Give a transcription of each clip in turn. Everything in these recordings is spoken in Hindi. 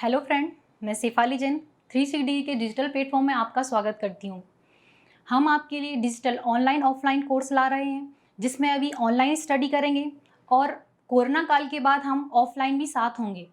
हेलो फ्रेंड, मैं शेफाली जैन 360 के डिजिटल प्लेटफॉर्म में आपका स्वागत करती हूँ। हम आपके लिए डिजिटल ऑनलाइन ऑफलाइन कोर्स ला रहे हैं जिसमें अभी ऑनलाइन स्टडी करेंगे और कोरोना काल के बाद हम ऑफलाइन भी साथ होंगे।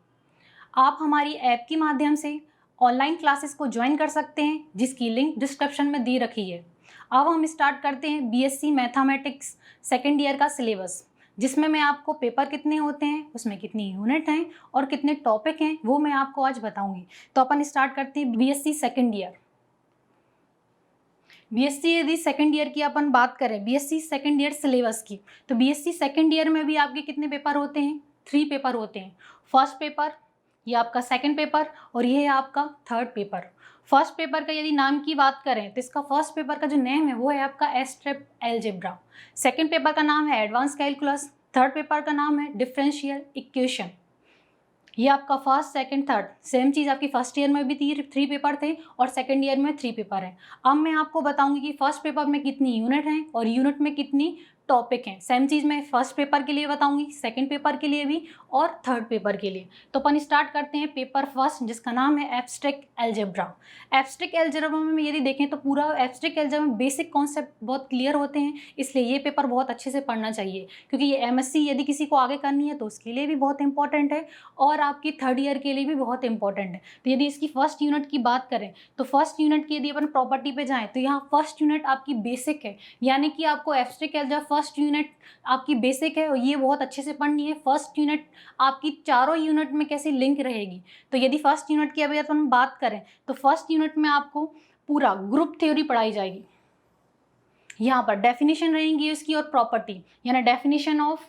आप हमारी ऐप के माध्यम से ऑनलाइन क्लासेस को ज्वाइन कर सकते हैं जिसकी लिंक डिस्क्रिप्शन में दी रखी है। अब हम स्टार्ट करते हैं बीएससी मैथमेटिक्स सेकेंड ईयर का सिलेबस, जिसमें मैं आपको पेपर कितने होते हैं, उसमें कितनी यूनिट हैं और कितने टॉपिक हैं वो मैं आपको आज बताऊंगी। तो अपन स्टार्ट करते हैं बीएससी सेकेंड ईयर। बीएससी यदि सेकेंड ईयर की अपन बात करें, बीएससी सेकेंड ईयर सिलेबस की, तो बीएससी सेकेंड ईयर में भी आपके कितने पेपर होते हैं? 3 पेपर होते हैं। फर्स्ट पेपर, ये आपका सेकेंड पेपर और ये है आपका थर्ड पेपर। फर्स्ट पेपर का यदि नाम की बात करें तो इसका फर्स्ट पेपर का जो नेम है वो है आपका एस्ट्रेप एलजेब्रा। सेकेंड पेपर का नाम है एडवांस कैलकुलस। थर्ड पेपर का नाम है डिफरेंशियल इक्वेशन। ये आपका फर्स्ट सेकंड थर्ड सेम चीज़ आपकी फर्स्ट ईयर में भी 3 पेपर थे और सेकंड ईयर में 3 पेपर हैं। अब मैं आपको बताऊंगी कि फर्स्ट पेपर में कितनी यूनिट हैं और यूनिट में कितनी टॉपिक हैं। सेम चीज़ मैं फर्स्ट पेपर के लिए बताऊंगी, सेकंड पेपर के लिए भी और थर्ड पेपर के लिए। तो अपन स्टार्ट करते हैं पेपर फर्स्ट, जिसका नाम है एब्स्ट्रैक्ट एलजेब्रा। एब्स्ट्रैक्ट एलजेब्रा में यदि देखें तो पूरा एब्स्ट्रैक्ट एलजेब्रा में बेसिक कॉन्सेप्ट बहुत क्लियर होते हैं, इसलिए ये पेपर बहुत अच्छे से पढ़ना चाहिए क्योंकि ये एमएससी यदि किसी को आगे करनी है तो उसके लिए भी बहुत इंपॉर्टेंट है और आपकी थर्ड ईयर के लिए भी बहुत इंपॉर्टेंट है। तो यदि इसकी फर्स्ट यूनिट की बात करें तो फर्स्ट यूनिट की यदि अपन प्रॉपर्टी पे जाएँ तो यहाँ फर्स्ट यूनिट आपकी बेसिक है, यानी कि आपको एब्स्ट्रैक्ट एलजेब्रा फर्स्ट यूनिट आपकी बेसिक है और ये बहुत अच्छे से पढ़नी है। फर्स्ट यूनिट आपकी चारों यूनिट में कैसे लिंक रहेगी, तो यदि फर्स्ट यूनिट की अभी अपन बात करें तो फर्स्ट यूनिट में आपको पूरा ग्रुप थ्योरी पढ़ाई जाएगी। यहाँ पर डेफिनेशन रहेंगी उसकी और प्रॉपर्टी, यानी definition of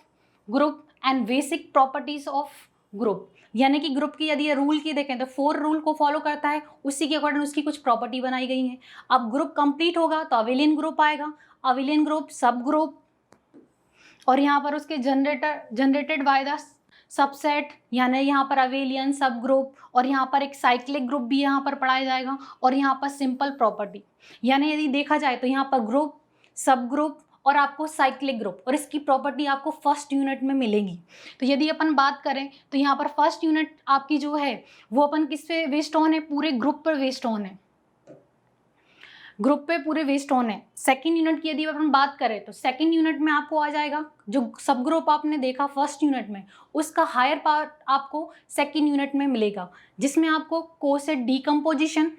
group and basic properties of group, यानी कि ग्रुप की यदि रूल की देखें तो 4 रूल को फॉलो करता है, उसी के अकॉर्डिंग उसकी कुछ प्रॉपर्टी बनाई गई है। अब ग्रुप कंप्लीट होगा तो अविलियन ग्रुप आएगा, अविलियन ग्रुप सब ग्रुप और यहाँ पर उसके जनरेटेड बाय द सबसेट, यानी यहाँ पर अवेलियन सब ग्रुप और यहाँ पर एक साइक्लिक ग्रुप भी यहाँ पर पढ़ाया जाएगा और यहाँ पर सिंपल प्रॉपर्टी, यानी यदि देखा जाए तो यहाँ पर ग्रुप सब ग्रुप और आपको साइक्लिक ग्रुप और इसकी प्रॉपर्टी आपको फर्स्ट यूनिट में मिलेगी। तो यदि अपन बात करें तो यहाँ पर फर्स्ट यूनिट आपकी जो है वो अपन किस पे बेस्ड ऑन है? पूरे ग्रुप पर बेस्ड ऑन है, ग्रुप पे पूरे बेस्ड ऑन है। सेकंड यूनिट की यदि अपन बात करें तो सेकंड यूनिट में आपको आ जाएगा जो सब ग्रुप आपने देखा फर्स्ट यूनिट में, उसका हायर पार्ट आपको सेकंड यूनिट में मिलेगा, जिसमें आपको कोसेट डीकम्पोजिशन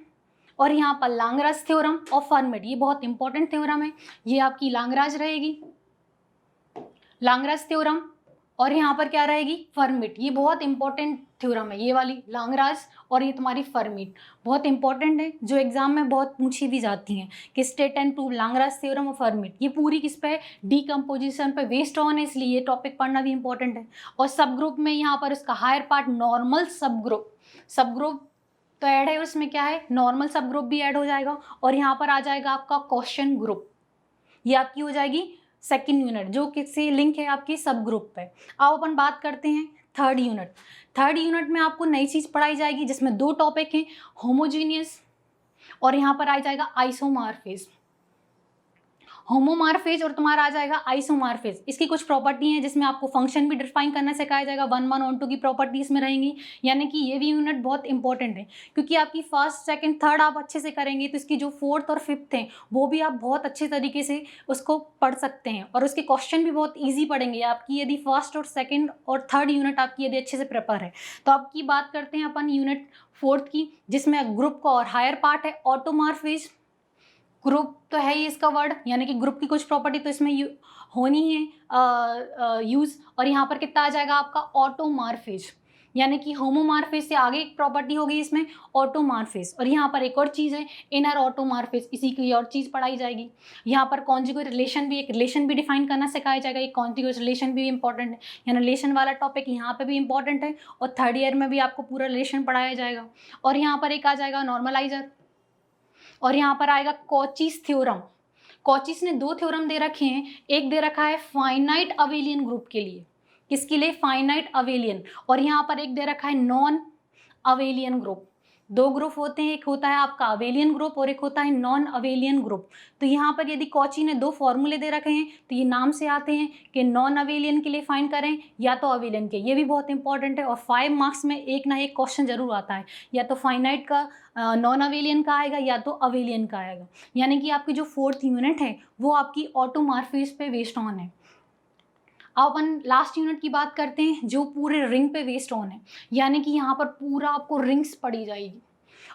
और यहाँ पर लाग्रांज थ्योरम और फर्मेट, ये बहुत इंपॉर्टेंट थ्योरम है, ये आपकी लाग्रांज रहेगी, लाग्रांज थ्योरम और यहाँ पर क्या रहेगी? फर्मेट। ये बहुत इंपॉर्टेंट थ्योरम है, ये वाली लाग्रांज और ये तुम्हारी फर्मेट बहुत इंपॉर्टेंट है, जो एग्जाम में बहुत पूछी भी जाती हैं कि state and prove Lagrange theorem और फर्मेट। ये पूरी किस पे? डीकम्पोजिशन पे बेस्ड ऑन है, इसलिए ये टॉपिक पढ़ना भी इंपॉर्टेंट है। और सब ग्रुप में यहाँ पर इसका हायर पार्ट नॉर्मल सब ग्रुप तो ऐड है, उसमें क्या है? नॉर्मल सब ग्रुप भी ऐड हो जाएगा और यहाँ पर आ जाएगा आपका क्वेश्चन ग्रुप, ये आपकी हो जाएगी सेकंड यूनिट जो किससे लिंक है? आपकी सब ग्रुप पे। अब अपन बात करते हैं थर्ड यूनिट। थर्ड यूनिट में आपको नई चीज़ पढ़ाई जाएगी जिसमें 2 टॉपिक हैं, होमोजीनियस और यहाँ पर आ जाएगा आइसोमॉर्फिज्म। होमोमॉर्फेज और तुम्हारा आ जाएगा आइसोमॉर्फेज। इसकी कुछ प्रॉपर्टी हैं जिसमें आपको फंक्शन भी डिफाइन करना सिखाया जाएगा, 1 1 और 2 की प्रॉपर्टी इसमें रहेंगी, यानी कि ये भी यूनिट बहुत इंपॉर्टेंट है क्योंकि आपकी फर्स्ट सेकंड थर्ड आप अच्छे से करेंगे तो इसकी जो फोर्थ और फिफ्थ हैं वो भी आप बहुत अच्छे तरीके से उसको पढ़ सकते हैं और उसके क्वेश्चन भी बहुत ईजी पढ़ेंगे आपकी यदि फर्स्ट और सेकेंड और थर्ड यूनिट आपकी यदि अच्छे से प्रिपेयर है। तो आपकी बात करते हैं अपन यूनिट फोर्थ की, जिसमें ग्रुप का और हायर पार्ट है ऑटोमॉर्फेज। ग्रुप तो है ही इसका वर्ड, यानी कि ग्रुप की कुछ प्रॉपर्टी तो इसमें होनी है यूज, और यहाँ पर कितना आ जाएगा आपका? ऑटोमॉर्फेज, यानी कि होमोमॉर्फेज से आगे एक प्रॉपर्टी होगी इसमें ऑटोमॉर्फेज। और यहाँ पर एक और चीज़ है इनर ऑटोमॉर्फेज, इसी की और चीज़ पढ़ाई जाएगी। यहाँ पर कॉन्जुगेट रिलेशन भी, एक रिलेशन भी डिफाइन करना सिखाया जाएगा, एक कॉन्जुगेट रिलेशन भी इंपॉर्टेंट है, यानी रिलेशन वाला टॉपिक यहाँ पे भी इंपॉर्टेंट है और थर्ड ईयर में भी आपको पूरा रिलेशन पढ़ाया जाएगा। और यहाँ पर एक आ जाएगा नॉर्मलाइजर और यहाँ पर आएगा कॉचीज थ्योरम। कॉचीज ने 2 थ्योरम दे रखे हैं, एक दे रखा है फाइनाइट अवेलियन ग्रुप के लिए, किसके लिए? फाइनाइट अवेलियन, और यहाँ पर एक दे रखा है नॉन अवेलियन ग्रुप। दो ग्रुप होते हैं, एक होता है आपका अवेलियन ग्रुप और एक होता है नॉन अवेलियन ग्रुप। तो यहाँ पर यदि कॉची ने दो फॉर्मूले दे रखे हैं तो ये नाम से आते हैं कि नॉन अवेलियन के लिए फाइंड करें या तो अवेलियन के, ये भी बहुत इंपॉर्टेंट है। और 5 मार्क्स में एक ना एक क्वेश्चन जरूर आता है, या तो फाइनाइट का नॉन अवेलियन का आएगा या तो अवेलियन का आएगा। यानी कि आपकी जो 4th यूनिट है वो आपकी ऑटोमॉर्फिज्म पे बेस्ड ऑन है। अब अपन लास्ट यूनिट की बात करते हैं जो पूरे रिंग पे बेस्ड ऑन है, यानी कि यहाँ पर पूरा आपको रिंग्स पढ़ी जाएगी।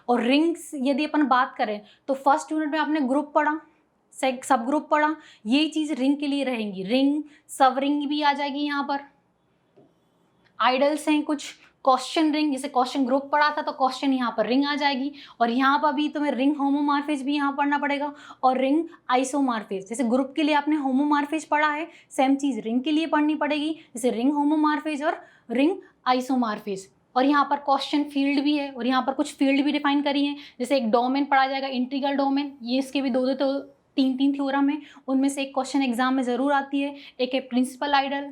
और रिंग्स यदि अपन बात करें तो फर्स्ट यूनिट में आपने ग्रुप पढ़ा, सब ग्रुप पढ़ा, ये चीज़ रिंग के लिए रहेंगी। रिंग, सब रिंग भी आ जाएगी यहाँ पर। आइडल्स हैं कुछ, क्वेश्चन रिंग, जैसे क्वेश्चन ग्रुप पढ़ा था तो क्वेश्चन यहाँ पर रिंग आ जाएगी। और यहाँ पर भी तुम्हें रिंग होमोमॉर्फिज्म भी यहाँ पढ़ना पड़ेगा और रिंग आइसोमॉर्फिज्म। जैसे ग्रुप के लिए आपने होमोमॉर्फिज्म पढ़ा है, सेम चीज़ रिंग के लिए पढ़नी पड़ेगी, जैसे रिंग होमोमॉर्फिज्म और रिंग आइसोमॉर्फिज्म। और यहाँ पर क्वेश्चन फील्ड भी है और यहाँ पर कुछ फील्ड भी डिफाइन करी है। जैसे एक डोमेन पढ़ा जाएगा, इंटीग्रल डोमेन, ये इसके भी दो तो तीन थ्योरम है, उनमें से एक क्वेश्चन एग्जाम में ज़रूर आती है। एक है प्रिंसिपल आइडल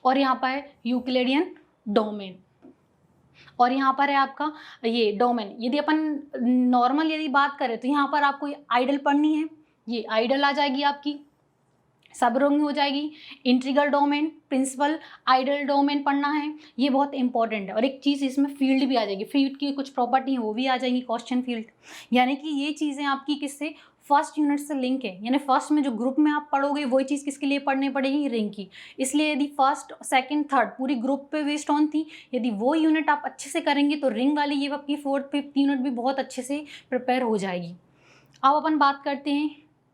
और यहाँ पर है यूक्लिडियन डोमेन। और यहाँ पर है आपका ये डोमेन। यदि अपन नॉर्मल यदि बात करें तो यहाँ पर आपको आइडल पढ़नी है, ये आइडल आ जाएगी आपकी, सब रिंग हो जाएगी। Integral domain, principal ideal domain पढ़ना है, ये बहुत इंपॉर्टेंट है। और एक चीज़ इसमें फील्ड भी आ जाएगी, फील्ड की कुछ प्रॉपर्टी है वो भी आ जाएंगी, क्वेश्चन फील्ड। यानी कि ये चीज़ें आपकी किससे, फर्स्ट यूनिट से लिंक है। यानी फर्स्ट में जो ग्रुप में आप पढ़ोगे वही चीज़ किसके लिए पढ़नी पड़ेगी, रिंग की। इसलिए यदि फर्स्ट, सेकंड, थर्ड पूरी ग्रुप पे बेस्ड ऑन थी, यदि वो यूनिट आप अच्छे से करेंगे तो रिंग वाली ये आपकी 4th, 5th यूनिट भी बहुत अच्छे से प्रिपेयर हो जाएगी। अब अपन बात करते हैं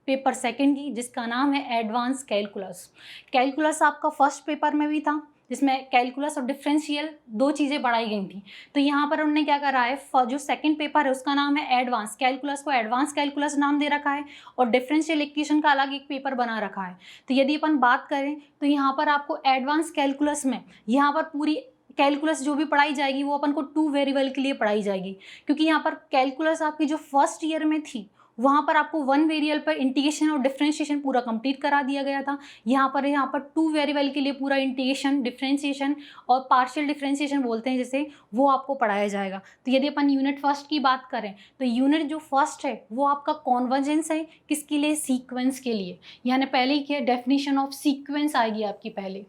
पेपर सेकंड की, जिसका नाम है एडवांस कैलकुलस। कैलकुलस आपका फर्स्ट पेपर में भी था, जिसमें कैलकुलस और डिफरेंशियल दो चीज़ें पढ़ाई गई थी। तो यहाँ पर उन्होंने क्या करा है, जो सेकंड पेपर है उसका नाम है एडवांस कैलकुलस, को एडवांस कैलकुलस नाम दे रखा है और डिफरेंशियल इक्वेशन का अलग एक पेपर बना रखा है। तो यदि अपन बात करें तो यहाँ पर आपको एडवांस कैलकुलस में यहाँ पर पूरी कैलकुलस जो भी पढ़ाई जाएगी वो अपन को 2 वेरिएबल के लिए पढ़ाई जाएगी, क्योंकि यहाँ पर कैलकुलस आपकी जो फर्स्ट ईयर में थी वहाँ पर आपको 1 वेरिएबल पर इंटीग्रेशन और डिफरेंशिएशन पूरा कंप्लीट करा दिया गया था। यहाँ पर 2 वेरिएबल के लिए पूरा इंटीग्रेशन, डिफरेंशिएशन और पार्शियल डिफरेंशिएशन बोलते हैं जैसे, वो आपको पढ़ाया जाएगा। तो यदि अपन यूनिट फर्स्ट की बात करें तो यूनिट जो फर्स्ट है वो आपका कॉन्वर्जेंस है, किसके लिए, सीक्वेंस के लिए। यानी पहले ही क्या, डेफिनेशन ऑफ सीक्वेंस आएगी आपकी पहले,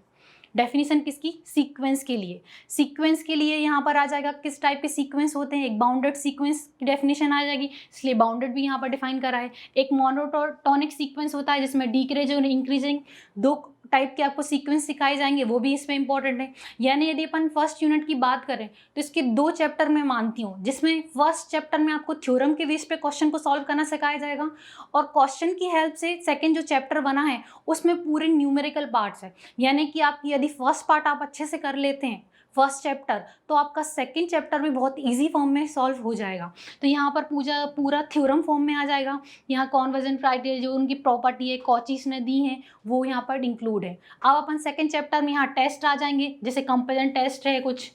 डेफिनेशन किसकी, सीक्वेंस के लिए। सीक्वेंस के लिए यहाँ पर आ जाएगा किस टाइप के सीक्वेंस होते हैं, एक बाउंडेड सीक्वेंस की डेफिनेशन आ जाएगी, इसलिए बाउंडेड भी यहाँ पर डिफाइन करा है। एक मोनोटोनिक सीक्वेंस होता है जिसमें डिक्रीजिंग और इंक्रीजिंग दो टाइप के आपको सीक्वेंस सिखाए जाएंगे, वो भी इसमें इंपॉर्टेंट है। यानी यदि अपन फर्स्ट यूनिट की बात करें तो इसके 2 चैप्टर मैं मानती हूँ, जिसमें फर्स्ट चैप्टर में आपको थ्योरम के बेस पे क्वेश्चन को सॉल्व करना सिखाया जाएगा और क्वेश्चन की हेल्प से सेकंड जो चैप्टर बना है उसमें पूरे न्यूमेरिकल पार्ट्स है। यानी कि आप यदि फर्स्ट पार्ट आप अच्छे से कर लेते हैं फर्स्ट चैप्टर, तो आपका सेकंड चैप्टर भी बहुत इजी फॉर्म में सॉल्व हो जाएगा। तो यहाँ पर पूरा थ्योरम फॉर्म में आ जाएगा। यहाँ कॉन्वर्जेंस क्राइटेरिया जो उनकी प्रॉपर्टी है कॉचीज ने दी है वो यहाँ पर इंक्लूड है। अब अपन सेकंड चैप्टर में यहाँ टेस्ट आ जाएंगे, जैसे कंपेरिजन टेस्ट है, कुछ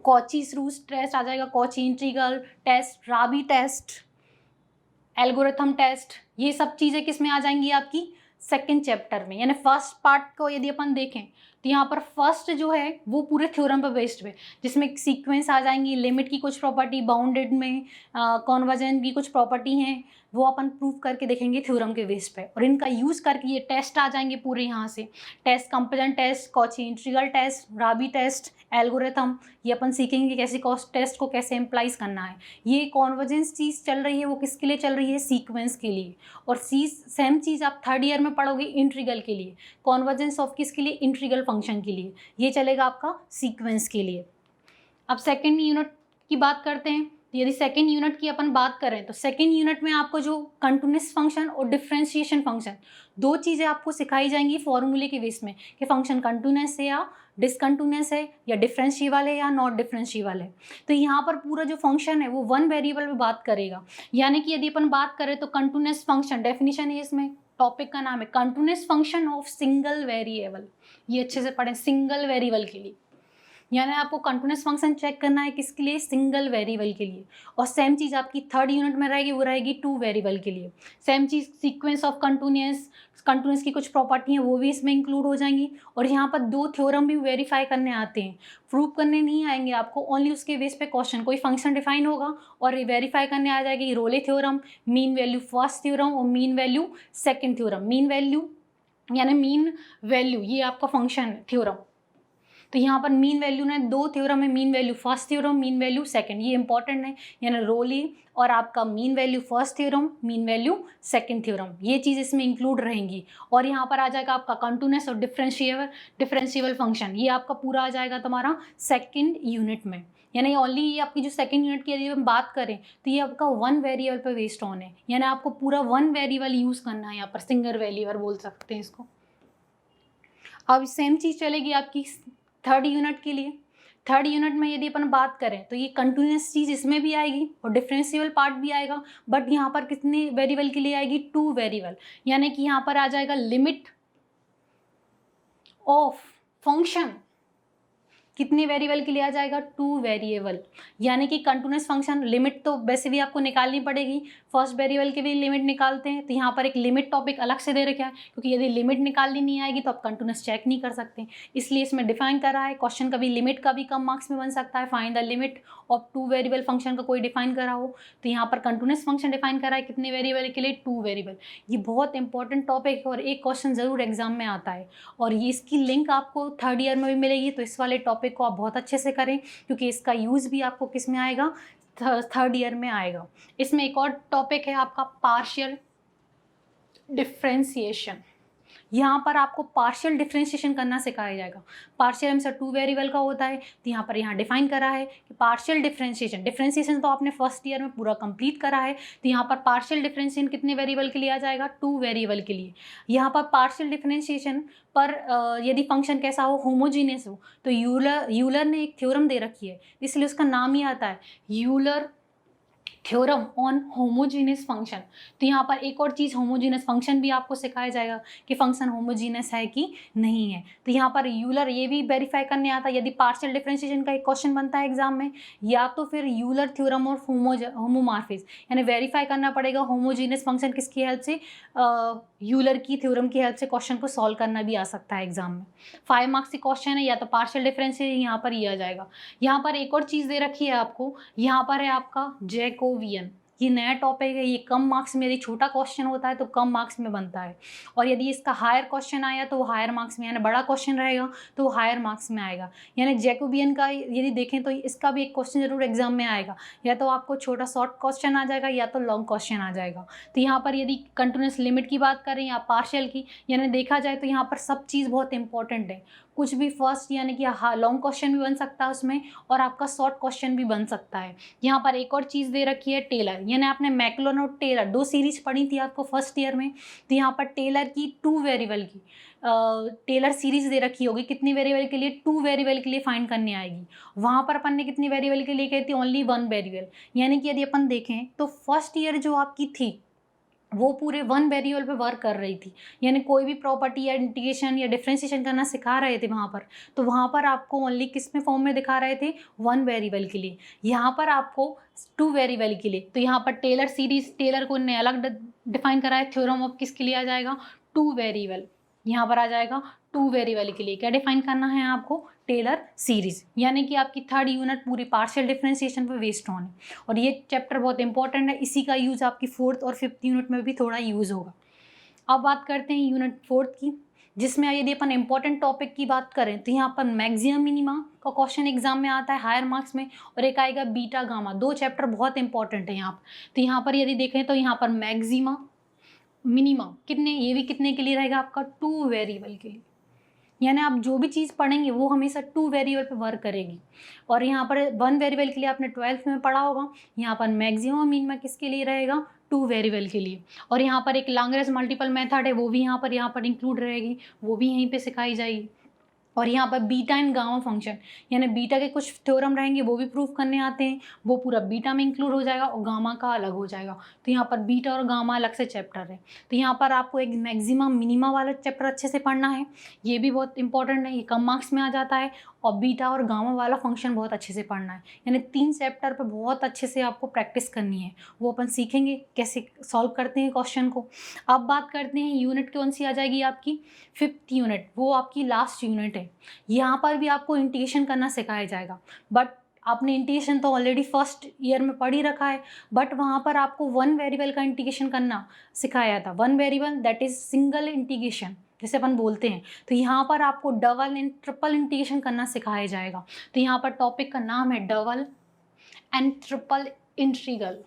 कॉचीज रूल्स टेस्ट आ जाएगा, Cauchy integral test, Raabe test, algorithm test, ये सब चीज़ें किस में आ जाएंगी आपकी सेकंड चैप्टर में। यानी फर्स्ट पार्ट को यदि अपन देखें तो यहाँ पर फर्स्ट जो है वो पूरे थ्योरम पर बेस्ड है, जिसमें सीक्वेंस आ जाएंगी, लिमिट की कुछ प्रॉपर्टी, बाउंडेड में कॉन्वर्जेंट की कुछ प्रॉपर्टी हैं, वो अपन प्रूव करके देखेंगे थ्योरम के बेस पे। और इनका यूज़ करके ये टेस्ट आ जाएंगे पूरे यहाँ से, test, comparison test, Cauchy integral test, Raabe test, algorithm, ये अपन सीखेंगे कैसे टेस्ट को कैसे एम्प्लाइज करना है। ये कॉन्वर्जेंस चीज़ चल रही है वो किसके लिए चल रही है, सीक्वेंस के लिए। और सेम चीज़ आप थर्ड ईयर में पढ़ोगे इंटीग्रल के लिए, कॉन्वर्जेंस ऑफ किसके लिए, इंटीग्रल फंक्शन के लिए, ये चलेगा आपका सीक्वेंस के लिए। अब सेकेंड यूनिट की बात करते हैं। यदि सेकेंड यूनिट की अपन बात करें तो सेकेंड यूनिट में आपको जो कंटिन्यूअस फंक्शन और डिफरेंशिएशन फंक्शन, दो चीज़ें आपको सिखाई जाएंगी फॉर्मूले के बेस में कि फंक्शन कंटिन्यूअस है या डिसकंटिन्यूअस है, या डिफरेंशिएबल है या नॉट डिफरेंशिएबल है। तो यहाँ पर पूरा जो फंक्शन है वो 1 वेरिएबल में बात करेगा। यानी कि यदि अपन बात करें तो कंटिन्यूअस फंक्शन, डेफिनेशन है इसमें, टॉपिक का नाम है continuous function of single variable, ये अच्छे से पढ़ें, सिंगल वेरिएबल के लिए। यानी आपको कंटिन्यूस फंक्शन चेक करना है किसके लिए, सिंगल वेरिएबल के लिए। और सेम चीज़ आपकी थर्ड यूनिट में रहेगी, वो रहेगी टू वेरिएबल के लिए। Same cheese sequence of continuous की कुछ प्रॉपर्टी हैं वो भी इसमें इंक्लूड हो जाएंगी। और यहाँ पर दो थ्योरम भी वेरीफाई करने आते हैं, प्रूव करने नहीं आएंगे आपको, ओनली उसके बेस पे क्वेश्चन, कोई फंक्शन डिफाइन होगा और वेरीफाई करने आ जाएगी Rolle theorem, mean value first theorem और mean value second theorem. Mean value यानी मीन वैल्यू ये आपका फंक्शन है थ्योरम। तो यहाँ पर मीन वैल्यू ने दो थ्योरम है, mean value first theorem, mean value second, ये इंपॉर्टेंट है। यानी रोली और आपका mean value first theorem, mean value second theorem, ये चीज़ इसमें इंक्लूड रहेंगी। और यहाँ पर आ जाएगा आपका कंटिन्यूस और डिफरेंशिएबल फंक्शन, ये आपका पूरा आ जाएगा तुम्हारा सेकंड यूनिट में। यानी ओनली ये आपकी जो सेकंड यूनिट की यदि हम बात करें तो ये आपका वन वेरिएबल पे बेस्ड ऑन है। यानी आपको पूरा वन वेरिएबल यूज़ करना है, यहाँ पर सिंगल वेरिएबल बोल सकते हैं इसको। अब सेम चीज़ चलेगी आपकी थर्ड यूनिट के लिए। थर्ड यूनिट में यदि अपन बात करें तो ये कंटिन्यूस चीज़ इसमें भी आएगी और डिफरेंशियल पार्ट भी आएगा, बट यहाँ पर कितने वेरिएबल के लिए आएगी, टू वेरिएबल। यानी कि यहाँ पर आ जाएगा लिमिट ऑफ फंक्शन, कितने वेरिएबल के लिए आ जाएगा, टू वेरिएबल। यानी कि कंटिन्यूस फंक्शन लिमिट तो वैसे भी आपको निकालनी पड़ेगी, फर्स्ट वेरिएबल की भी लिमिट निकालते हैं, तो यहाँ पर एक लिमिट टॉपिक अलग से दे रखा है, क्योंकि यदि लिमिट निकालनी नहीं आएगी तो आप कंटिन्यूस चेक नहीं कर सकते, इसलिए इसमें डिफाइन करा है। क्वेश्चन कभी लिमिट का भी कम मार्क्स में बन सकता है, find the limit of two variable function का कोई डिफाइन करा हो, तो यहाँ पर कंटिन्यूस फंक्शन डिफाइन करा है कितने वेरिएबल के लिए, टू वेरिएबल। ये बहुत इंपॉर्टेंट टॉपिक है और एक क्वेश्चन जरूर एग्जाम में आता है, और ये इसकी लिंक आपको थर्ड ईयर में भी मिलेगी, तो इस वाले टॉपिक को आप बहुत अच्छे से करें, क्योंकि इसका यूज़ भी आपको किस में आएगा, थर्ड ईयर में आएगा। इसमें एक और टॉपिक है आपका पार्शियल डिफरेंशिएशन। यहाँ पर आपको पार्शियल डिफरेंशिएशन करना सिखाया जाएगा। पार्शियल हमेशा टू वेरिएबल का होता है, तो यहाँ पर यहाँ डिफाइन करा है कि पार्शियल डिफरेंशिएशन तो आपने फर्स्ट ईयर में पूरा कंप्लीट करा है, तो यहाँ पर पार्शियल डिफरेंशिएशन कितने वेरिएबल के लिए आ जाएगा, टू वेरिएबल के लिए। यहाँ पर पार्शियल डिफरेंशिएशन पर यदि फंक्शन कैसा हो, होमोजीनियस हो, तो यूलर ने एक थ्योरम दे रखी है, इसलिए उसका नाम ही आता है Euler theorem on homogeneous function. तो यहाँ पर एक और चीज़, होमोजीनियस फंक्शन भी आपको सिखाया जाएगा कि फंक्शन होमोजीनियस है कि नहीं है। तो यहाँ पर यूलर ये भी वेरीफाई करने आता है, यदि पार्शियल डिफरेंशिएशन का एक क्वेश्चन बनता है एग्जाम में, या तो फिर यूलर थ्योरम और होमोमॉर्फिज्म, यानी वेरीफाई करना पड़ेगा होमोजीनियस फंक्शन किसकी हेल्प से, यूलर की थ्योरम की हेल्प से क्वेश्चन को सॉल्व करना भी आ सकता है एग्जाम में। 5 मार्क्स की क्वेश्चन है, या तो पार्शियल डिफरेंशिएशन यहाँ पर ये आ जाएगा। यहाँ पर एक और चीज़ दे रखी है आपको, यहाँ पर है आपका जैकोबियन, ये नया टॉपिक है, ये कम मार्क्स में, यदि छोटा क्वेश्चन होता है तो कम मार्क्स में बनता है, और यदि इसका हायर क्वेश्चन आया तो वो हायर मार्क्स में, यानी बड़ा क्वेश्चन रहेगा तो वो हायर मार्क्स में आएगा। यानी जैकोबियन का यदि देखें तो इसका भी एक क्वेश्चन जरूर एग्जाम में आएगा, या तो आपको छोटा शॉर्ट क्वेश्चन आ जाएगा या तो लॉन्ग क्वेश्चन आ जाएगा। तो यहाँ पर यदि कंटिन्यूस लिमिट की बात करें या पार्शियल की, यानी देखा जाए तो यहाँ पर सब चीज़ बहुत इंपॉर्टेंट है। कुछ भी फर्स्ट यानी कि लॉन्ग क्वेश्चन भी बन सकता है उसमें, और आपका शॉर्ट क्वेश्चन भी बन सकता है। यहाँ पर एक और चीज़ दे रखी है टेलर, यानी आपने मैक्लोन और टेलर दो सीरीज पढ़ी थी आपको फर्स्ट ईयर में, तो यहाँ पर टेलर की टू वेरिएबल की टेलर सीरीज दे रखी होगी, कितनी वेरिएबल के लिए, टू वेरिएबल के लिए फाइंड करने आएगी। वहाँ पर अपन ने कितनी वेरिएबल के लिए कही थी, ओनली वन वेरिएबल। यानी कि यदि अपन देखें तो फर्स्ट ईयर जो आपकी थी वो पूरे वन वेरिएबल पे वर्क कर रही थी, यानी कोई भी प्रॉपर्टी या इंटीग्रेशन या डिफरेंशिएशन करना सिखा रहे थे वहाँ पर, तो वहाँ पर आपको ओनली किस में फॉर्म में दिखा रहे थे, वन वेरिएबल के लिए। यहाँ पर आपको टू वेरिएबल के लिए, तो यहाँ पर टेलर सीरीज, टेलर को ने अलग डिफाइन करा है, थ्योरम ऑफ किसके लिए आ जाएगा, टू वेरिएबल। यहाँ पर आ जाएगा टू वेरिएबल के लिए क्या डिफाइन करना है आपको, टेलर सीरीज। यानी कि आपकी थर्ड यूनिट पूरी पार्शियल डिफरेंशिएशन पे बेस्ड ऑन है, और ये चैप्टर बहुत इंपॉर्टेंट है, इसी का यूज़ आपकी फोर्थ और फिफ्थ यूनिट में भी थोड़ा यूज़ होगा। अब बात करते हैं यूनिट फोर्थ की, जिसमें यदि अपन इंपॉर्टेंट टॉपिक की बात करें तो यहाँ पर मैक्सिमम मिनिमा का क्वेश्चन एग्जाम में आता है हायर मार्क्स में, और एक आएगा बीटा गामा। दो चैप्टर बहुत इंपॉर्टेंट है यहाँ पर। तो यहाँ पर यदि देखें तो यहाँ पर मैक्सिमा मिनिमा कितने, ये भी कितने के लिए रहेगा आपका, टू वेरिएबल के लिए। यानी आप जो भी चीज़ पढ़ेंगे वो हमेशा टू वेरिएबल पे वर्क करेगी। और यहाँ पर वन वेरिएबल के लिए आपने 12th में पढ़ा होगा, यहाँ पर मैक्सिमम मिनिमा किसके लिए रहेगा, टू वेरिएबल के लिए। और यहाँ पर एक लैग्रेंज मल्टीपल मेथड है, वो भी यहाँ पर इंक्लूड रहेगी, वो भी यहीं पे सिखाई जाएगी। और यहाँ पर बीटा एंड गामा फंक्शन, यानी बीटा के कुछ थ्योरम रहेंगे वो भी प्रूव करने आते हैं, वो पूरा बीटा में इंक्लूड हो जाएगा और गामा का अलग हो जाएगा। तो यहाँ पर बीटा और गामा अलग से चैप्टर है। तो यहाँ पर आपको एक मैक्सिमा मिनिमा वाला चैप्टर अच्छे से पढ़ना है, ये भी बहुत इंपॉर्टेंट है, ये कम मार्क्स में आ जाता है। और बीटा और गामा वाला फंक्शन बहुत अच्छे से पढ़ना है, यानी 3 चैप्टर पर बहुत अच्छे से आपको प्रैक्टिस करनी है। वो अपन सीखेंगे कैसे सॉल्व करते हैं क्वेश्चन को। अब बात करते हैं यूनिट कौन सी आ जाएगी आपकी 5th यूनिट, वो आपकी लास्ट यूनिट है। यहाँ पर भी आपको इंटीग्रेशन करना सिखाया जाएगा, बट आपने इंटीग्रेशन तो ऑलरेडी फर्स्ट ईयर में पढ़ ही रखा है, बट वहाँ पर आपको 1 वेरिएबल का इंटीग्रेशन करना सिखाया था। 1 variable that is single integration जैसे अपन बोलते हैं। तो यहाँ पर आपको डबल एंड ट्रिपल इंटीग्रेशन करना सिखाया जाएगा। तो यहाँ पर टॉपिक का नाम है डबल एंड ट्रिपल इंटीग्रल,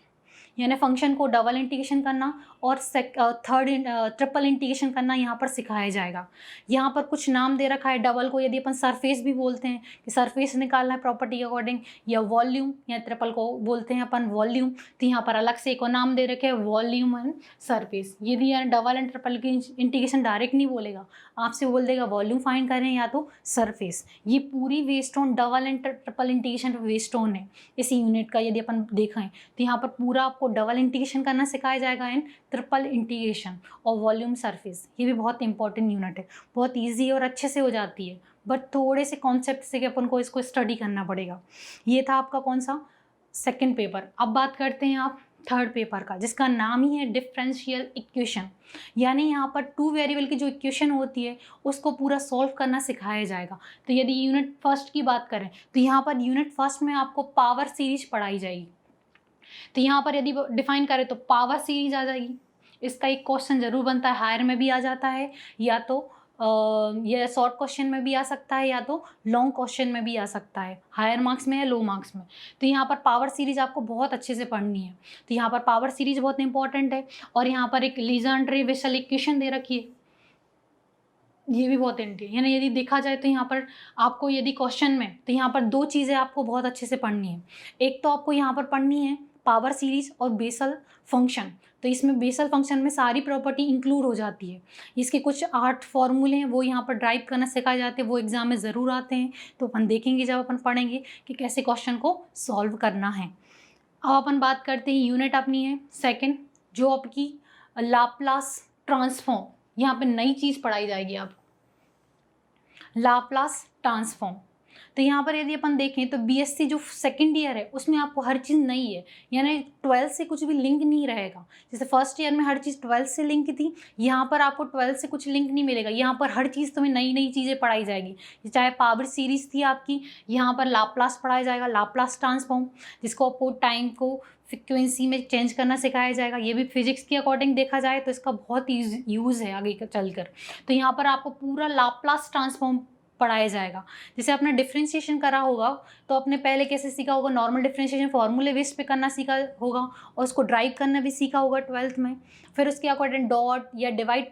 यानी फंक्शन को डबल इंटीग्रेशन करना और थर्ड ट्रिपल इंटीग्रेशन करना यहाँ पर सिखाया जाएगा। यहाँ पर कुछ नाम दे रखा है डबल को, यदि अपन सरफेस भी बोलते हैं कि सरफेस निकालना है प्रॉपर्टी के अकॉर्डिंग, या वॉल्यूम, या ट्रिपल को बोलते हैं अपन वॉल्यूम। तो यहाँ पर अलग से एक और नाम दे रखे हैं वॉल्यूम एंड सरफेस। यदि यार डबल एंड ट्रिपल की इंटीग्रेशन डायरेक्ट नहीं बोलेगा, आपसे बोल देगा वॉल्यूम फाइंड करें या तो सरफेस। ये पूरी based on double and triple integration based on है इस यूनिट का। यदि अपन देखें तो यहाँ पर पूरा आपको डबल इंटीग्रेशन करना सिखाया जाएगा एंड ट्रिपल इंटीग्रेशन और वॉल्यूम सरफेस। ये भी बहुत इंपॉर्टेंट यूनिट है, बहुत इजी और अच्छे से हो जाती है, बट थोड़े से कॉन्सेप्ट से कि अपन को इसको स्टडी करना पड़ेगा। ये था आपका कौन सा 2nd पेपर। अब बात करते हैं आप 3rd पेपर का, जिसका नाम ही है डिफरेंशियल इक्वेशन। यानी यहाँ पर 2 वेरिएबल की जो इक्वेशन होती है उसको पूरा सॉल्व करना सिखाया जाएगा। तो यदि यूनिट फर्स्ट की बात करें तो यहाँ पर यूनिट फर्स्ट में आपको पावर सीरीज पढ़ाई जाएगी। तो यहाँ पर यदि डिफाइन करें तो पावर सीरीज आ जाएगी। इसका एक क्वेश्चन जरूर बनता है, हायर में भी आ जाता है, या तो यह शॉर्ट क्वेश्चन में भी आ सकता है, या तो लॉन्ग क्वेश्चन में भी आ सकता है, हायर मार्क्स में या लो मार्क्स में। तो यहाँ पर पावर सीरीज आपको बहुत अच्छे से पढ़नी है। तो यहाँ पर पावर सीरीज बहुत इंपॉर्टेंट है। और यहाँ पर एक लीजेंड्रे विसल इक्वेशन दे रखी है, ये भी बहुत इंटी है। यानी यदि देखा जाए तो यहाँ पर आपको यदि क्वेश्चन में, तो यहाँ पर 2 चीज़ें आपको बहुत अच्छे से पढ़नी है। एक तो आपको यहाँ पर पढ़नी है पावर सीरीज और बेसल फंक्शन। तो इसमें बेसल फंक्शन में सारी प्रॉपर्टी इंक्लूड हो जाती है। इसके कुछ 8 फॉर्मूले हैं, वो यहाँ पर ड्राइव करना सिखाए जाते हैं, वो एग्जाम में ज़रूर आते हैं। तो अपन देखेंगे जब अपन पढ़ेंगे कि कैसे क्वेश्चन को सॉल्व करना है। अब अपन बात करते हैं यूनिट अपनी है 2nd, जो आपकी लाप्लास ट्रांसफॉर्म। यहाँ पे नई चीज़ पढ़ाई जाएगी आपको, लाप्लास ट्रांसफॉर्म। तो यहाँ पर यदि अपन देखें तो बीएससी जो 2nd ईयर है उसमें आपको हर चीज़ नई है, यानी 12th से कुछ भी लिंक नहीं रहेगा। जैसे फर्स्ट ईयर में हर चीज़ 12th से लिंक थी, यहाँ पर आपको 12th से कुछ लिंक नहीं मिलेगा। यहाँ पर हर चीज़ तुम्हें नई नई चीज़ें पढ़ाई जाएगी। चाहे पावर सीरीज थी आपकी, यहाँ पर लाप्लास पढ़ाया जाएगा, लाप्लास ट्रांसफॉर्म, जिसको आपको टाइम को फ्रिक्वेंसी में चेंज करना सिखाया जाएगा। ये भी फिजिक्स के अकॉर्डिंग देखा जाए तो इसका बहुत यूज़ है आगे चलकर। तो यहाँ पर आपको पूरा लाप्लास ट्रांसफॉर्म पढ़ाया जाएगा। जैसे आपने डिफरेंशिएशन करा होगा तो आपने पहले कैसे सीखा होगा, नॉर्मल डिफरेंशिएशन फॉर्मूले बेस पे करना सीखा होगा और उसको ड्राइव करना भी सीखा होगा 12th में। फिर उसके अकॉर्डिंग डॉट या डिवाइड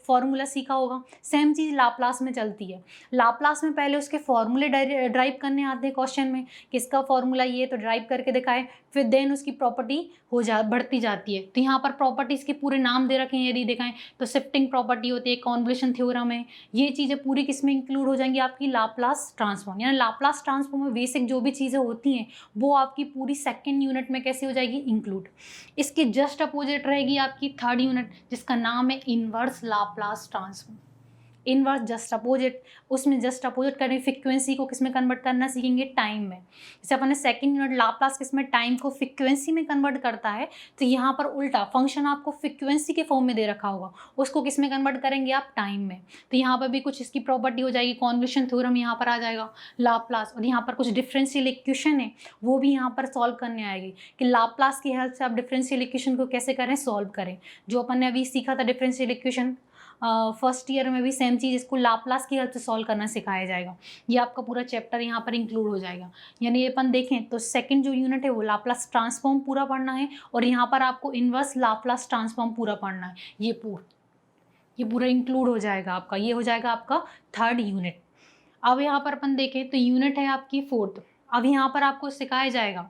फार्मूला सीखा होगा। सेम चीज़ लाप्लास में चलती है। लाप्लास में पहले उसके फॉर्मूले ड्राइव करने आते हैं क्वेश्चन में, किसका फॉर्मूला ये तो ड्राइव करके दिखाए, फिर देन उसकी प्रॉपर्टी बढ़ती जाती है। तो यहाँ पर प्रॉपर्टीज़ के पूरे नाम दे रखे हैं, यदि दिखाएं तो शिफ्टिंग प्रॉपर्टी होती है, कॉन्वोल्यूशन थ्योरम है। ये चीज़ें पूरी किसमें इंक्लूड हो जाएंगी, आपकी लाप्लास ट्रांसफॉर्म। यानी लाप्लास ट्रांसफॉर्म में बेसिक जो भी चीज़ें होती हैं वो आपकी पूरी 2nd यूनिट में कैसे हो जाएगी, इंक्लूड। इसके जस्ट अपोजिट रहेगी आपकी 3rd यूनिट, जिसका नाम है inverse Laplace transform. Inverse just opposite, उसमें जस्ट अपोजिट करें, फ्रीक्वेंसी को किस में कन्वर्ट करना सीखेंगे, टाइम में। जैसे अपने 2nd यूनिट लाप्लास किस में टाइम को फ्रीक्वेंसी में कन्वर्ट करता है, तो यहाँ पर उल्टा फंक्शन आपको फ्रीक्वेंसी के फॉर्म में दे रखा होगा, उसको किस में कन्वर्ट करेंगे आप, टाइम में। तो यहाँ पर भी कुछ इसकी प्रॉपर्टी हो जाएगी, कॉन्वोल्यूशन थ्योरम यहाँ पर आ जाएगा, लाप्लास। और यहाँ पर कुछ डिफरेंशियल इक्वेशन है वो भी यहाँ पर सॉल्व करने आएगी कि लाप्लास की हेल्प से आप डिफरेंशियल इक्वेशन को कैसे करें, सॉल्व करें। जो अपन ने अभी सीखा था डिफरेंशियल इक्वेशन फर्स्ट ईयर में भी सेम चीज़, इसको लाप्लास की हेल्प से सॉल्व करना सिखाया जाएगा। ये आपका पूरा चैप्टर यहाँ पर इंक्लूड हो जाएगा। यानी ये अपन देखें तो 2nd जो यूनिट है वो लाप्लास ट्रांसफॉर्म पूरा पढ़ना है, और यहाँ पर आपको इनवर्स लाप्लास ट्रांसफॉर्म पूरा पढ़ना है। ये पूरा इंक्लूड हो जाएगा आपका, ये हो जाएगा आपका 3rd यूनिट। अब यहाँ पर अपन देखें तो यूनिट है आपकी 4th। अब यहाँ पर आपको सिखाया जाएगा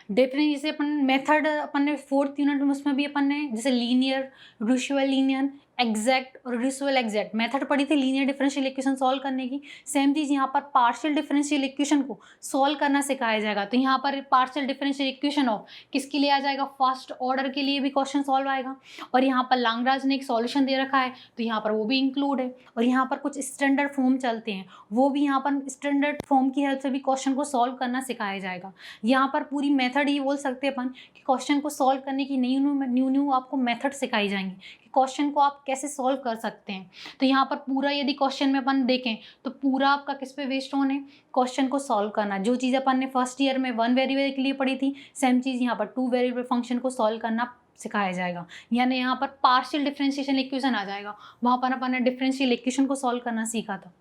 डेफिनेटली, जैसे अपन मेथड अपन ने 4th यूनिट में उसमें भी अपन ने जैसे लीनियर, रेशियो लीनियर, एग्जैक्ट और रिड्यूसिबल एग्जैक्ट मेथड पढ़ी थी लीनियर डिफरेंशियल इक्वेशन सॉल्व करने की। सेम चीज़ यहाँ पर पार्शियल डिफरेंशियल इक्वेशन को सॉल्व करना सिखाया जाएगा। तो यहाँ पर पार्शियल डिफरेंशियल इक्वेशन ऑफ किसके लिए आ जाएगा, फर्स्ट ऑर्डर के लिए भी क्वेश्चन सॉल्व आएगा। और यहाँ पर लैग्रांज ने एक सॉल्यूशन दे रखा है तो यहाँ पर वो भी इंक्लूड है। और यहाँ पर कुछ स्टैंडर्ड फॉर्म चलते हैं, वो भी यहाँ पर स्टैंडर्ड फॉर्म की हेल्प से भी क्वेश्चन को सॉल्व करना सिखाया जाएगा। यहाँ पर पूरी मेथड ये बोल सकते हैं अपन कि क्वेश्चन को सॉल्व करने की न्यू आपको मेथड सिखाई जाएंगी कि क्वेश्चन को आप कैसे सॉल्व कर सकते हैं। तो यहाँ पर पूरा यदि क्वेश्चन में अपन देखें तो पूरा आपका किस पे बेस्ड ऑन है, क्वेश्चन को सॉल्व करना। जो चीज़ अपन ने फर्स्ट ईयर में 1 वेरिएबल के लिए पढ़ी थी, सेम चीज़ यहाँ पर 2 वेरिएबल फंक्शन को सॉल्व करना सिखाया जाएगा। यानी यहाँ पर पार्शियल डिफरेंशिएशन इक्वेशन आ जाएगा, वहाँ पर अपन ने डिफरेंशियल इक्वेशन को सॉल्व करना सीखा था।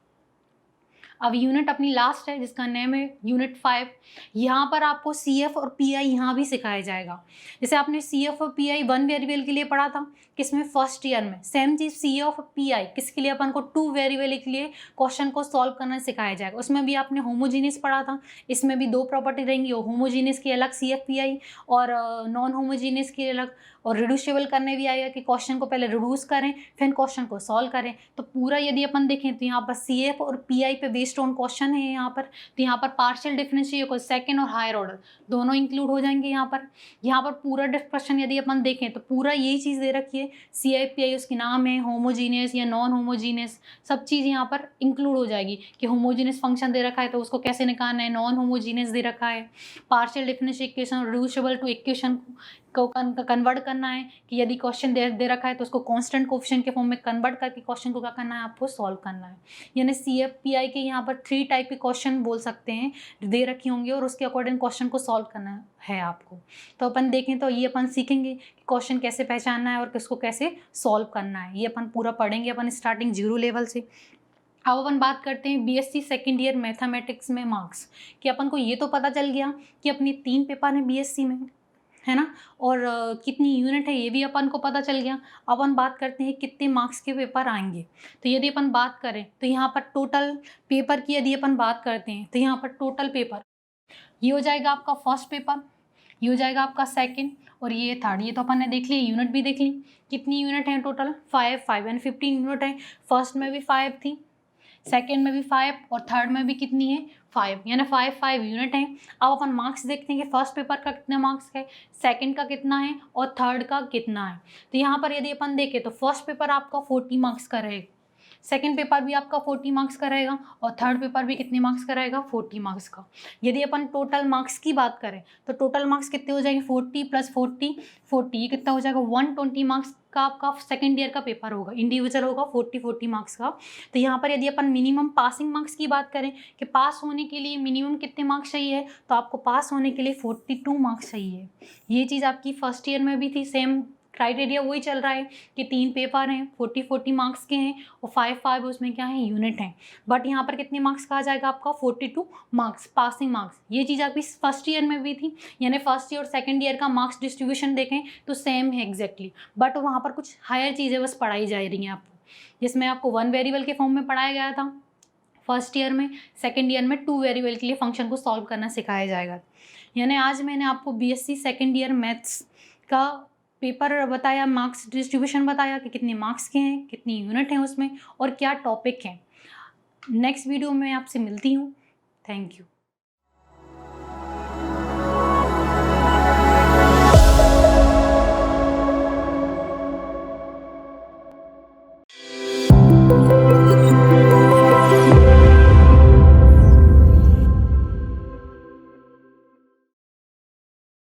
अब यूनिट अपनी लास्ट है जिसका नेम है यूनिट 5। यहाँ पर आपको CF और PI यहाँ भी सिखाया जाएगा। जैसे आपने CF और PI 1 वेरिएबल के लिए पढ़ा था किसमें, फर्स्ट ईयर में, सेम चीज़ CF और PI किसके लिए अपन को 2 वेरिएबल के लिए क्वेश्चन को सॉल्व करना सिखाया जाएगा। उसमें भी आपने होमोजीनियस पढ़ा था, इसमें भी 2 प्रॉपर्टी रहेंगी, होमोजीनियस की अलग CF PI और नॉन होमोजीनियस की अलग। और रिड्यूसिबल करने भी आएगा कि क्वेश्चन को पहले रिड्यूस करें फिर क्वेश्चन को सॉल्व करें। तो पूरा यदि अपन देखें तो यहाँ पर CF और PI पे बेस्ड ऑन क्वेश्चन है यहाँ पर। तो यहाँ पर पार्शियल डिफरेंशियल को सेकंड और हायर ऑर्डर दोनों इंक्लूड हो जाएंगे यहाँ पर पूरा डिस्कशन यदि अपन देखें तो पूरा यही चीज़ दे रखी है, CI PI उसकी नाम है, होमोजीनियस या नॉन होमोजीनियस, सब चीज़ यहाँ पर इंक्लूड हो जाएगी कि होमोजीनियस फंक्शन दे रखा है तो उसको कैसे निकालना है, नॉन होमोजीनियस दे रखा है, partial differential equation reducible to equation को कन्वर्ट करना है कि यदि क्वेश्चन दे रखा है तो उसको कांस्टेंट कोफिशिएंट के फॉर्म में कन्वर्ट करके क्वेश्चन को क्या करना है, आपको सॉल्व करना है। यानी CF PI के यहाँ पर 3 टाइप के क्वेश्चन बोल सकते हैं दे रखी होंगी और उसके अकॉर्डिंग क्वेश्चन को सॉल्व करना है आपको। तो अपन देखें तो ये अपन सीखेंगे कि क्वेश्चन कैसे पहचानना है और किसको कैसे सॉल्व करना है, ये अपन पूरा पढ़ेंगे अपन स्टार्टिंग 0 लेवल से। अब अपन बात करते हैं BSc सेकेंड ईयर मैथमेटिक्स में मार्क्स, कि अपन को ये तो पता चल गया कि अपनी 3 पेपर हैं BSc में, है ना, और कितनी यूनिट है ये भी अपन को पता चल गया। अब अपन बात करते हैं कितने मार्क्स के पेपर आएंगे। तो यदि अपन बात करें तो यहाँ पर टोटल पेपर की यदि अपन बात करते हैं तो यहाँ पर टोटल पेपर ये हो जाएगा आपका फर्स्ट पेपर, ये हो जाएगा आपका सेकंड और ये थर्ड। ये तो अपन ने देख लिया, यूनिट भी देख ली। कितनी यूनिट है टोटल, 5 एंड 15 यूनिट है। फर्स्ट में भी 5 थी, सेकेंड में भी 5 और थर्ड में भी कितनी है, 5, यानी 5 यूनिट हैं। अब अपन मार्क्स देखते हैं कि फर्स्ट पेपर का कितने मार्क्स है, सेकंड का कितना है और थर्ड का कितना है। तो यहाँ पर यदि अपन देखें तो फर्स्ट पेपर आपका 40 मार्क्स का रहेगा, सेकेंड पेपर भी आपका 40 मार्क्स का रहेगा और थर्ड पेपर भी कितने मार्क्स का रहेगा, 40 मार्क्स का। यदि अपन टोटल मार्क्स की बात करें तो टोटल मार्क्स कितने हो जाएंगे, 40 + 40 ये कितना हो जाएगा, 120 मार्क्स का आपका सेकेंड ईयर का पेपर होगा, इंडिविजुअल होगा 40 मार्क्स का। तो यहाँ पर यदि अपन मिनिमम पासिंग मार्क्स की बात करें कि पास होने के लिए मिनिमम कितने मार्क्स चाहिए, तो आपको पास होने के लिए 42 मार्क्स चाहिए। ये चीज़ आपकी फर्स्ट ईयर में भी थी, सेम क्राइटेरिया वही चल रहा है कि 3 पेपर हैं, 40 मार्क्स के हैं और 5 उसमें क्या है, यूनिट हैं। बट यहाँ पर कितने मार्क्स का आ जाएगा आपका, 42 मार्क्स पासिंग मार्क्स। ये चीज़ आपकी फर्स्ट ईयर में भी थी, यानी फर्स्ट ईयर और सेकंड ईयर का मार्क्स डिस्ट्रीब्यूशन देखें तो सेम है एग्जैक्टली, बट वहाँ पर कुछ हायर चीज़ें बस पढ़ाई जा रही हैं आपको, जिसमें आपको 1 वेरिएबल के फॉर्म में पढ़ाया गया था फर्स्ट ईयर में, सेकेंड ईयर में 2 वेरिएबल के लिए फंक्शन को सॉल्व करना सिखाया जाएगा। यानी आज मैंने आपको BSc सेकेंड ईयर मैथ्स का पेपर बताया, मार्क्स डिस्ट्रीब्यूशन बताया कि कितने मार्क्स के हैं, कितनी यूनिट हैं उसमें और क्या टॉपिक हैं। नेक्स्ट वीडियो में आपसे मिलती हूँ। Thank you.